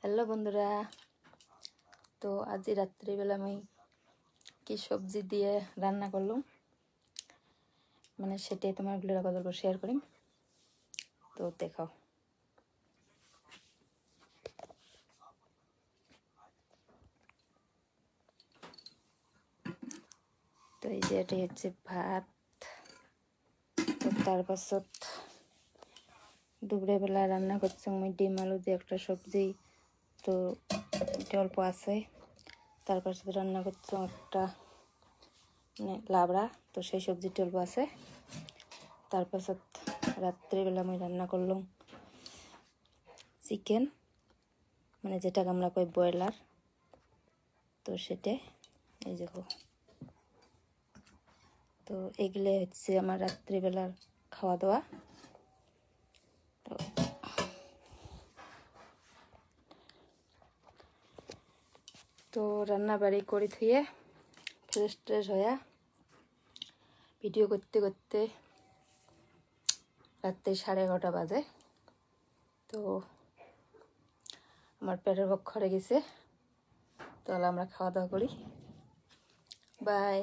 Hello বন্ধুরা, তো আজ রাত্রিবেলা আমি কি সবজি দিয়ে রান্না করলাম মানে সেটাই তোমার গল্প শেয়ার করি। তো দেখাও। তো এই যে এটাই হচ্ছে ভাত। তো তারপাছত দুপুরে বেলা রান্না করছি আমি ডিম আলু দিয়ে একটা সবজি। তো এটা অল্প আছে। তারপর সাথে রান্না করছি একটা মানে লাবড়া, তো সেই সবজিটা অল্প আছে। তারপর রাত্রিবেলা আমি রান্না করলাম চিকেন, মানে যেটাকে আমরা কই ব্রয়লার। তো সেটা এই দেখো। তো এগুলো হচ্ছে আমার রাত্রিবেলার খাওয়া দাওয়া। তো রান্না বাড়ি করে থুয়ে ফ্রেশ ট্রেশ হয়ে ভিডিও করতে করতে রাত্রি 11:30 বাজে। তো আমার পেটের ভোক করে গেছে। তো আমরা খাওয়া দাওয়া করি। বাই।